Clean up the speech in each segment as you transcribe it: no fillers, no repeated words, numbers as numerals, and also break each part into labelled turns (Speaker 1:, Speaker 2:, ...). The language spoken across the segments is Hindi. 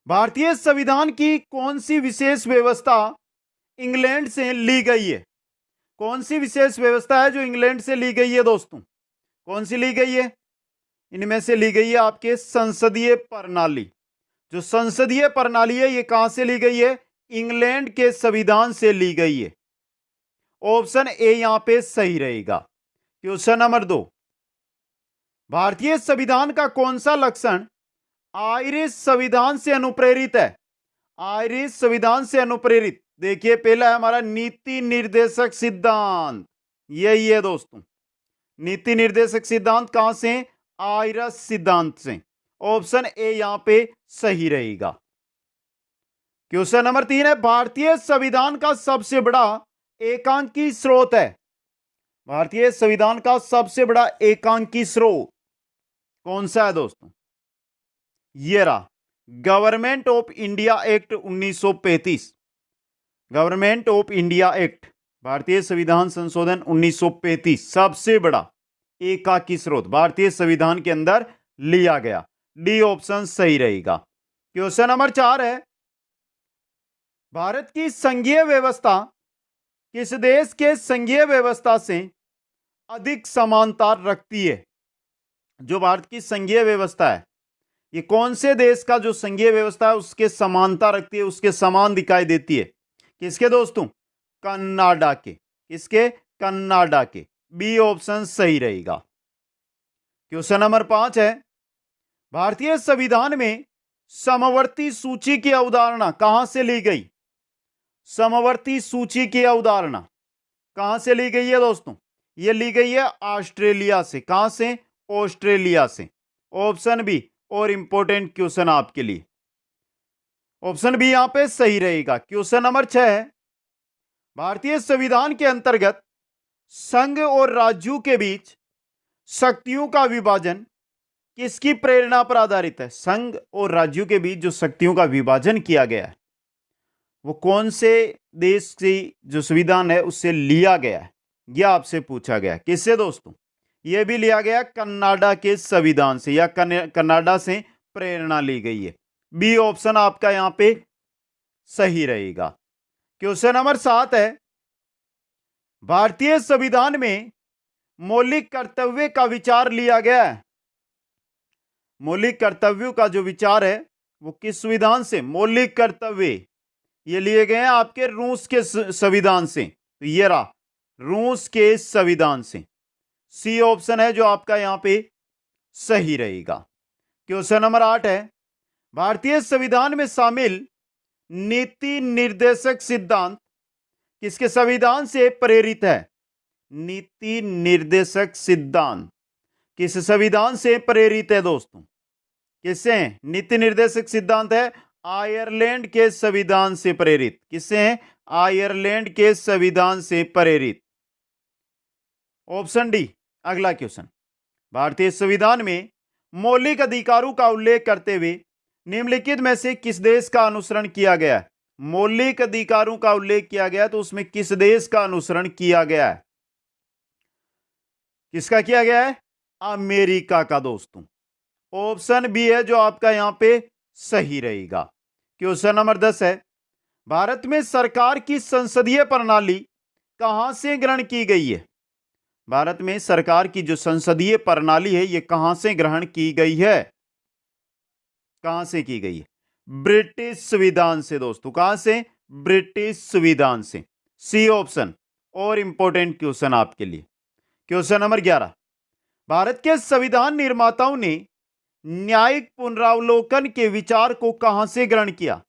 Speaker 1: भारतीय संविधान की कौन सी विशेष व्यवस्था इंग्लैंड से ली गई है? कौन सी विशेष व्यवस्था है जो इंग्लैंड से ली गई है दोस्तों? कौन सी ली गई है? इनमें से ली गई है आपके संसदीय प्रणाली। जो संसदीय प्रणाली है ये कहां से ली गई है? इंग्लैंड के संविधान से ली गई है। ऑप्शन ए यहां पे सही रहेगा। क्वेश्चन नंबर 2, भारतीय संविधान का कौन सा लक्षण आयरिश संविधान से अनुप्रेरित है? आयरिश संविधान से अनुप्रेरित, देखिए पहला है हमारा नीति निर्देशक सिद्धांत, यही है दोस्तों। नीति निर्देशक सिद्धांत कहां से? आयरिश सिद्धांत से। ऑप्शन ए यहां पे सही रहेगा। क्वेश्चन नंबर 3 है, भारतीय संविधान का सबसे बड़ा एकांकी स्रोत है। भारतीय संविधान का सबसे बड़ा एकांकी स्रोत कौन सा है दोस्तों? ये रहा government of India act 1935। Government of India act, भारतीय संविधान संशोधन 1935 सबसे बड़ा एकाकी स्रोत भारतीय संविधान के अंदर लिया गया। डी ऑप्शन सही रहेगा। क्वेश्चन नंबर 4 है, भारत की संघीय व्यवस्था किस देश के संघीय व्यवस्था से अधिक समानता रखती है? जो भारत की संघीय व्यवस्था है ये कौन से देश का जो संघीय व्यवस्था है उसके समानता रखती है, उसके समान दिखाई देती है? किसके दोस्तों? कनाडा के। किसके? कनाडा के। बी ऑप्शन सही रहेगा। क्वेश्चन नंबर 5 है, भारतीय संविधान में समवर्ती सूची की अवधारणा कहां से ली गई? समवर्ती सूची की अवधारणा कहां से ली गई है दोस्तों? यह ली गई है ऑस्ट्रेलिया से। कहां से? ऑस्ट्रेलिया से। ऑप्शन बी और इंपॉर्टेंट क्वेश्चन आपके लिए, ऑप्शन बी यहां पे सही रहेगा। क्वेश्चन नंबर 6 है, भारतीय संविधान के अंतर्गत संघ और राज्यों के बीच शक्तियों का विभाजन किसकी प्रेरणा पर आधारित है? संघ और राज्यों के बीच जो शक्तियों का विभाजन किया गया है वो कौन से देश की जो संविधान है उससे लिया गया है? यह आपसे पूछा गया। किससे दोस्तों? यह भी लिया गया कनाडा के संविधान से, या कनाडा से प्रेरणा ली गई है। बी ऑप्शन आपका यहां पे सही रहेगा। क्वेश्चन नंबर 7 है, भारतीय संविधान में मौलिक कर्तव्य का विचार लिया गया है। मौलिक कर्तव्यों का जो विचार है वो किस संविधान से? मौलिक कर्तव्य ये लिए गए हैं आपके रूस के संविधान से। तो ये रहा रूस के संविधान से। सी ऑप्शन है जो आपका यहां पे सही रहेगा। क्वेश्चन नंबर 8 है, भारतीय संविधान में शामिल नीति निर्देशक सिद्धांत किसके संविधान से प्रेरित है? नीति निर्देशक सिद्धांत किस संविधान से प्रेरित है दोस्तों? किससे? नीति निर्देशक सिद्धांत है आयरलैंड के संविधान से प्रेरित। किससे है? आयरलैंड के संविधान से प्रेरित। ऑप्शन डी अगला क्वेश्चन, भारतीय संविधान में मौलिक अधिकारों का उल्लेख करते हुए निम्नलिखित में से किस देश का अनुसरण किया गया है? मौलिक अधिकारों का उल्लेख किया गया तो उसमें किस देश का अनुसरण किया गया है? किसका किया गया है? अमेरिका का दोस्तों। ऑप्शन बी है जो आपका यहां पे सही रहेगा। क्वेश्चन नंबर 10 है, भारत में सरकार की संसदीय प्रणाली कहां से ग्रहण की गई है? भारत में सरकार की जो संसदीय प्रणाली है ये कहां से ग्रहण की गई है? कहां से की गई है? ब्रिटिश संविधान से दोस्तों। कहां से? ब्रिटिश संविधान से। सी ऑप्शन और इंपॉर्टेंट क्वेश्चन आपके लिए। क्वेश्चन नंबर 11, भारत के संविधान निर्माताओं ने न्यायिक पुनरावलोकन के विचार को कहां से ग्रहण किया?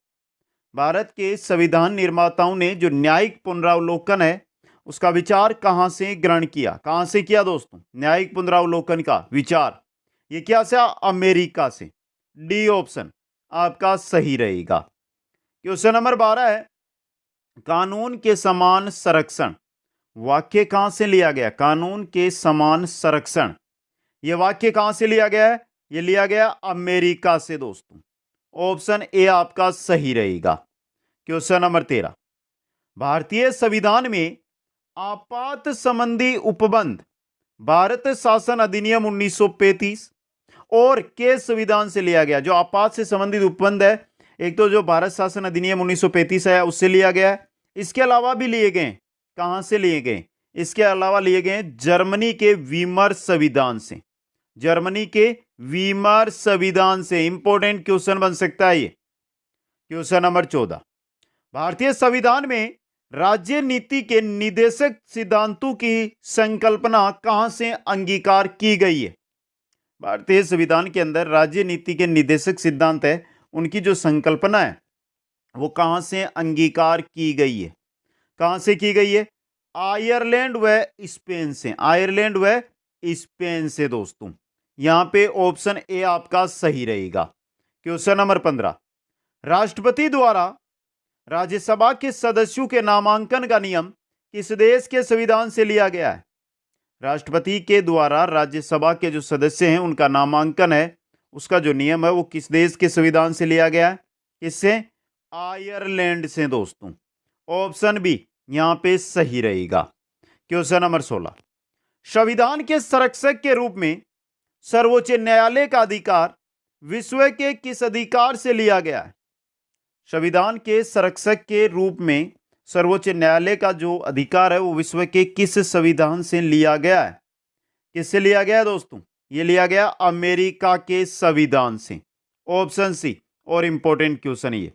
Speaker 1: भारत के संविधान निर्माताओं ने जो न्यायिक पुनरावलोकन है उसका विचार कहां से ग्रहण किया? कहां से किया दोस्तों? न्यायिक पुनरावलोकन का विचार ये क्या से? अमेरिका से। डी ऑप्शन आपका सही रहेगा। क्वेश्चन नंबर 12 है, कानून के समान संरक्षण वाक्य कहां से लिया गया? कानून के समान संरक्षण यह वाक्य कहां से लिया गया है? यह लिया गया अमेरिका से दोस्तों। ऑप्शन ए आपका सही रहेगा। क्वेश्चन नंबर 13, भारतीय संविधान में आपात संबंधी उपबंध भारत शासन अधिनियम 1935 और के संविधान से लिया गया। जो आपात से संबंधित उपबंध है एक तो जो भारत शासन अधिनियम 1935 है उससे लिया गया है, इसके अलावा भी लिए गए। कहां से लिए गए? इसके अलावा लिए गए जर्मनी के वीमर संविधान से। जर्मनी के वीमर संविधान से। इंपॉर्टेंट क्वेश्चन बन सकता है ये। क्वेश्चन नंबर 14, भारतीय संविधान में राज्य नीति के निदेशक सिद्धांतों की संकल्पना कहां से अंगीकार की गई है? भारतीय संविधान के अंदर राज्य नीति के निदेशक सिद्धांत है, उनकी जो संकल्पना है वो कहां से अंगीकार की गई है? कहां से की गई है? आयरलैंड व स्पेन से। आयरलैंड व स्पेन से दोस्तों। यहां पे ऑप्शन ए आपका सही रहेगा। क्वेश्चन नंबर 15, राष्ट्रपति द्वारा राज्यसभा के सदस्यों के नामांकन का नियम किस देश के संविधान से लिया गया है? राष्ट्रपति के द्वारा राज्यसभा के जो सदस्य हैं उनका नामांकन है, उसका जो नियम है वो किस देश के संविधान से लिया गया है? किससे? आयरलैंड से दोस्तों। ऑप्शन बी यहां पे सही रहेगा। क्वेश्चन नंबर 16, संविधान के संरक्षक के रूप में सर्वोच्च न्यायालय का अधिकार विश्व के किस अधिकार से लिया गया है? संविधान के संरक्षक के रूप में सर्वोच्च न्यायालय का जो अधिकार है वो विश्व के किस संविधान से लिया गया है? किससे लिया गया है दोस्तों? ये लिया गया अमेरिका के संविधान से। Option C. और इंपॉर्टेंट क्वेश्चन ये।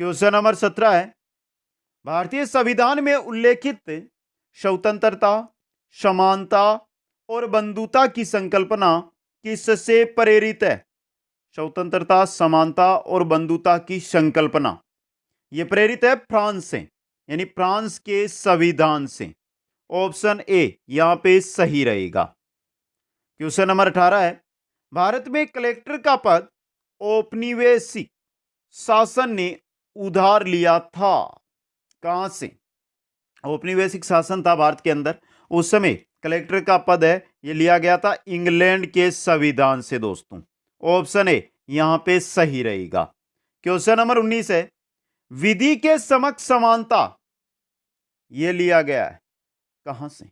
Speaker 1: क्वेश्चन नंबर 17 है, भारतीय संविधान में उल्लेखित स्वतंत्रता, समानता और बंधुता की संकल्पना किससे प्रेरित है? स्वतंत्रता, समानता और बंधुता की संकल्पना यह प्रेरित है फ्रांस से, यानी फ्रांस के संविधान से। ऑप्शन ए यहां पे सही रहेगा। क्वेश्चन नंबर 18 है, भारत में कलेक्टर का पद औपनिवेशिक शासन ने उधार लिया था। कहां से? औपनिवेशिक शासन था भारत के अंदर, उस समय कलेक्टर का पद है ये लिया गया था इंग्लैंड के संविधान से दोस्तों। ऑप्शन ए यहां पे सही रहेगा। क्वेश्चन नंबर 19 है, विधि के समक्ष समानता यह लिया गया है कहां से?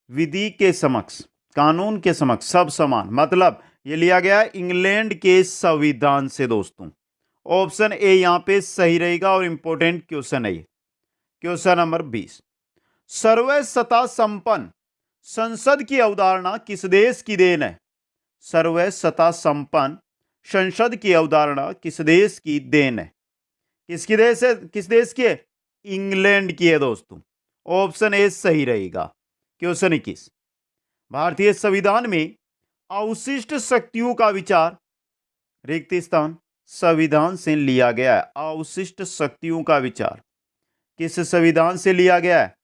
Speaker 1: विधि के समक्ष, कानून के समक्ष सब समान, मतलब यह लिया गया है इंग्लैंड के संविधान से दोस्तों। ऑप्शन ए यहां पे सही रहेगा और इंपॉर्टेंट क्वेश्चन है ये। क्वेश्चन नंबर 20, सर्वसत्ता संपन्न संसद की अवधारणा किस देश की देन है? सर्वसत्ता संपन्न संसद की अवधारणा किस देश की देन है? किसकी देश है? किस देश की है? इंग्लैंड की है दोस्तों। ऑप्शन ए सही रहेगा। क्वेश्चन 21, भारतीय संविधान में अवशिष्ट शक्तियों का विचार रिक्त स्थान संविधान से लिया गया है। अवशिष्ट शक्तियों का विचार किस संविधान से लिया गया है?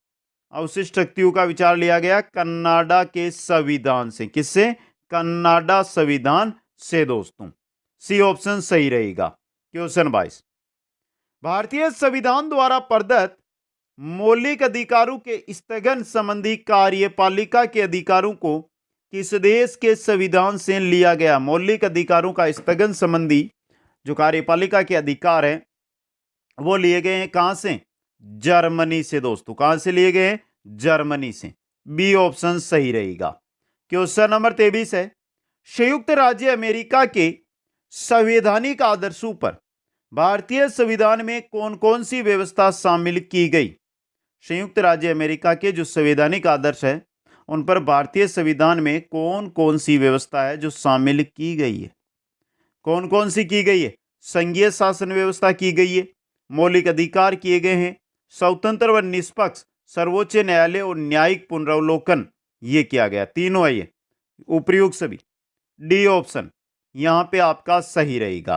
Speaker 1: अवशिष्ट शक्तियों का विचार लिया गया कनाडा के संविधान से। किससे? कनाडा संविधान से दोस्तों। सी ऑप्शन सही रहेगा। क्वेश्चन 22, भारतीय संविधान द्वारा प्रदत्त मौलिक अधिकारों के स्थगन संबंधी कार्यपालिका के अधिकारों को किस देश के संविधान से लिया गया? मौलिक अधिकारों का स्थगन संबंधी जो कार्यपालिका के अधिकार हैं वो लिए गए हैं कहां से? जर्मनी से दोस्तों। कहां से लिए गए हैं? जर्मनी से। बी ऑप्शन सही रहेगा। क्वेश्चन नंबर 23 है, संयुक्त राज्य अमेरिका के संवैधानिक आदर्शों पर भारतीय संविधान में कौन कौन सी व्यवस्था शामिल की गई? संयुक्त राज्य अमेरिका के जो संवैधानिक आदर्श है उन पर भारतीय संविधान में कौन कौन सी व्यवस्था है जो शामिल की गई है? कौन कौन सी की गई है? संघीय शासन व्यवस्था की गई है, मौलिक अधिकार किए गए हैं, स्वतंत्र व निष्पक्ष सर्वोच्च न्यायालय और न्यायिक पुनरावलोकन ये किया गया। तीनों है ये उपयुक्त सभी। डी ऑप्शन यहां पे आपका सही रहेगा।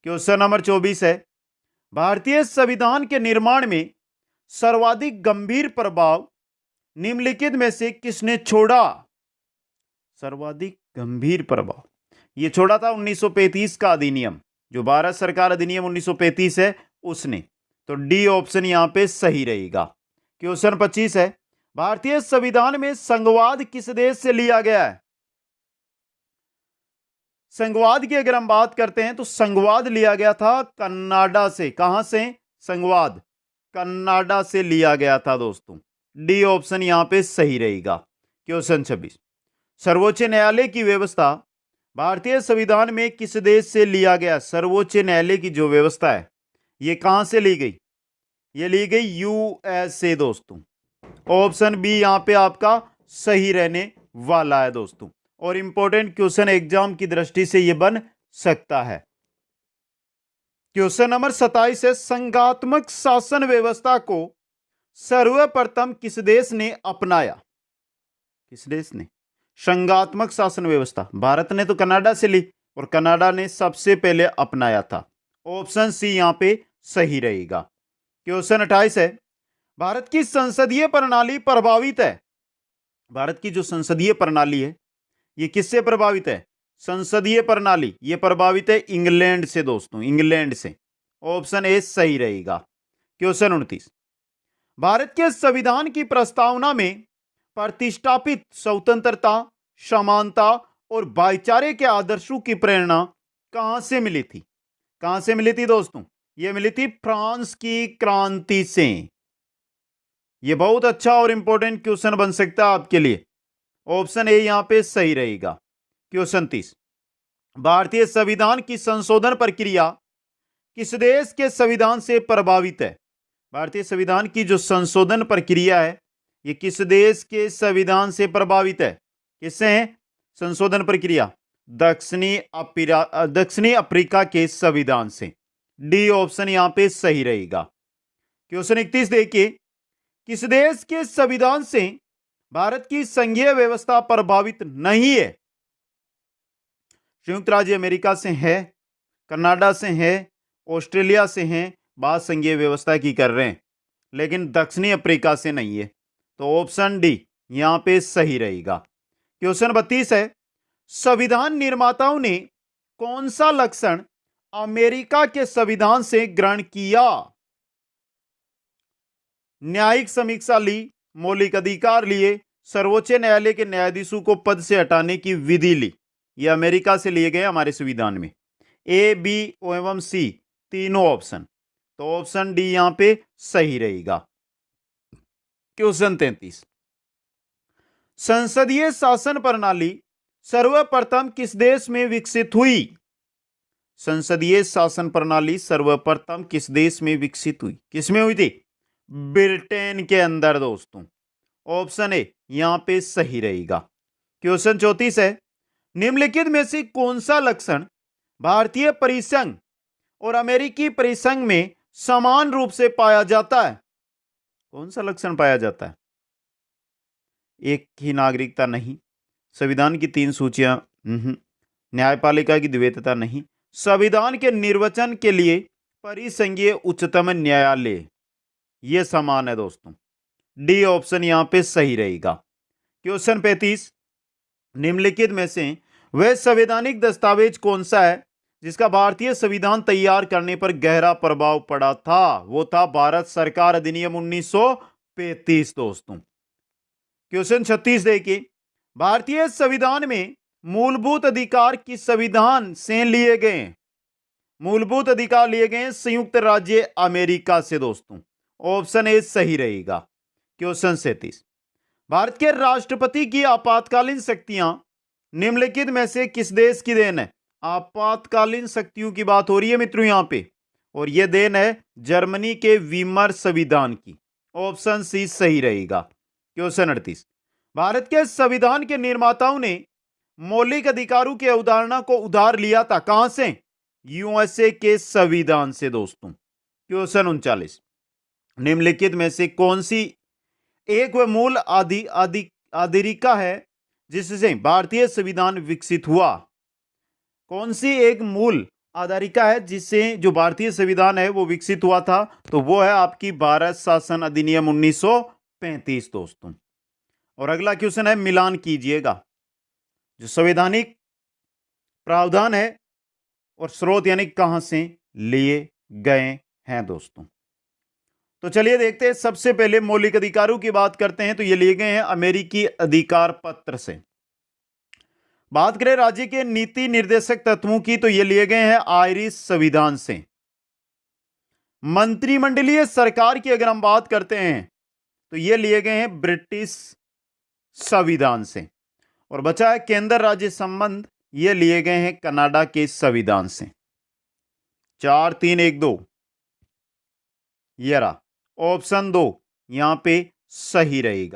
Speaker 1: क्वेश्चन नंबर 24 है, भारतीय संविधान के निर्माण में सर्वाधिक गंभीर प्रभाव निम्नलिखित में से किसने छोड़ा? सर्वाधिक गंभीर प्रभाव ये छोड़ा था 1935 का अधिनियम, जो भारत सरकार अधिनियम 1935 है उसने। तो डी ऑप्शन यहां पे सही रहेगा। क्वेश्चन 25 है, भारतीय संविधान में संघवाद किस देश से लिया गया है? संघवाद की अगर हम बात करते हैं तो संघवाद लिया गया था कनाडा से। कहां से? संघवाद कनाडा से लिया गया था दोस्तों। डी ऑप्शन यहां पे सही रहेगा। क्वेश्चन 26, सर्वोच्च न्यायालय की व्यवस्था भारतीय संविधान में किस देश से लिया गया? सर्वोच्च न्यायालय की जो व्यवस्था है ये कहां से ली गई? ये ली गई यूएसए दोस्तों। ऑप्शन बी यहां पे आपका सही रहने वाला है दोस्तों, और इंपॉर्टेंट क्वेश्चन एग्जाम की दृष्टि से यह बन सकता है। क्वेश्चन नंबर 27 है, संघात्मक शासन व्यवस्था को सर्वप्रथम किस देश ने अपनाया? किस देश ने संघात्मक शासन व्यवस्था? भारत ने तो कनाडा से ली, और कनाडा ने सबसे पहले अपनाया था। ऑप्शन सी यहां पे सही रहेगा। क्वेश्चन 28 है, भारत की संसदीय प्रणाली प्रभावित है। भारत की जो संसदीय प्रणाली है ये किससे प्रभावित है? संसदीय प्रणाली ये प्रभावित है इंग्लैंड से दोस्तों, इंग्लैंड से। ऑप्शन ए सही रहेगा। क्वेश्चन 29, भारत के संविधान की प्रस्तावना में प्रतिष्ठापित स्वतंत्रता, समानता और भाईचारे के आदर्शों की प्रेरणा कहां से मिली थी? कहां से मिली थी दोस्तों? यह मिली थी फ्रांस की क्रांति से। यह बहुत अच्छा और इंपॉर्टेंट क्वेश्चन बन सकता है आपके लिए। ऑप्शन ए यहां पे सही रहेगा। क्वेश्चन 30, भारतीय संविधान की संशोधन प्रक्रिया किस देश के संविधान से प्रभावित है? भारतीय संविधान की जो संशोधन प्रक्रिया है ये किस देश के संविधान से प्रभावित है? किससे है संशोधन प्रक्रिया? दक्षिणी अफ्रीका के संविधान से। डी ऑप्शन यहां पे सही रहेगा। क्वेश्चन 31 देखिए, किस देश के संविधान से भारत की संघीय व्यवस्था प्रभावित नहीं है? संयुक्त राज्य अमेरिका से है, कनाडा से है, ऑस्ट्रेलिया से है, बात संघीय व्यवस्था की कर रहे हैं, लेकिन दक्षिणी अफ्रीका से नहीं है। तो ऑप्शन डी यहां पे सही रहेगा। क्वेश्चन 32 है, संविधान निर्माताओं ने कौन सा लक्षण अमेरिका के संविधान से ग्रहण किया? न्यायिक समीक्षा ली, मौलिक अधिकार लिए, सर्वोच्च न्यायालय के न्यायाधीशों को पद से हटाने की विधि ली। ये अमेरिका से लिए गए हमारे संविधान में। ए, बी एवं सी तीनों ऑप्शन। तो ऑप्शन डी यहां पे सही रहेगा। क्वेश्चन 33, संसदीय शासन प्रणाली सर्वप्रथम किस देश में विकसित हुई? संसदीय शासन प्रणाली सर्वप्रथम किस देश में विकसित हुई? किसमें हुई थी? ब्रिटेन के अंदर दोस्तों। ऑप्शन ए यहां पे सही रहेगा। क्वेश्चन 34 है, निम्नलिखित में से कौन सा लक्षण भारतीय परिसंघ और अमेरिकी परिसंघ में समान रूप से पाया जाता है? कौन सा लक्षण पाया जाता है? एक ही नागरिकता नहीं, संविधान की 3 सूचियां न्यायपालिका की द्वैतता नहीं, संविधान के निर्वचन के लिए परिसंघीय उच्चतम न्यायालय, यह समान है दोस्तों। डी ऑप्शन यहां पे सही रहेगा। क्वेश्चन 35, निम्नलिखित में से वह संवैधानिक दस्तावेज कौन सा है जिसका भारतीय संविधान तैयार करने पर गहरा प्रभाव पड़ा था? वो था भारत सरकार अधिनियम 1935 दोस्तों। क्वेश्चन 36 देखिए, भारतीय संविधान में मूलभूत अधिकार किस संविधान से लिए गए? मूलभूत अधिकार लिए गए संयुक्त राज्य अमेरिका से दोस्तों। ऑप्शन ए सही रहेगा। क्वेश्चन 37, भारत के राष्ट्रपति की आपातकालीन शक्तियां निम्नलिखित में से किस देश की देन है? आपातकालीन शक्तियों की बात हो रही है मित्रों यहां पे, और यह देन है जर्मनी के वीमर संविधान की। ऑप्शन सी सही रहेगा। क्वेश्चन 38, भारत के संविधान के निर्माताओं ने मौलिक अधिकारों की अवधारणा को उधार लिया था कहां से? यूएसए के संविधान से दोस्तों। क्वेश्चन 39, निम्नलिखित में से कौन सी एक वह मूल आधारिका है जिससे भारतीय संविधान विकसित हुआ? कौन सी एक मूल आधारिका है जिससे जो भारतीय संविधान है वो विकसित हुआ था? तो वो है आपकी भारत शासन अधिनियम 1935 दोस्तों। और अगला क्वेश्चन है, मिलान कीजिएगा जो संवैधानिक प्रावधान है और स्रोत यानी कहां से लिए गए हैं दोस्तों। तो चलिए देखते हैं, सबसे पहले मौलिक अधिकारों की बात करते हैं तो ये लिए गए हैं अमेरिकी अधिकार पत्र से। बात करें राज्य के नीति निर्देशक तत्वों की तो ये लिए गए हैं आयरिश संविधान से। मंत्रिमंडलीय सरकार की अगर हम बात करते हैं तो ये लिए गए हैं ब्रिटिश संविधान से। और बचा है केंद्र राज्य संबंध, ये लिए गए हैं कनाडा के संविधान से। 4, 3, 1, 2 ये रहा ऑप्शन 2 यहाँ पे सही रहेगा।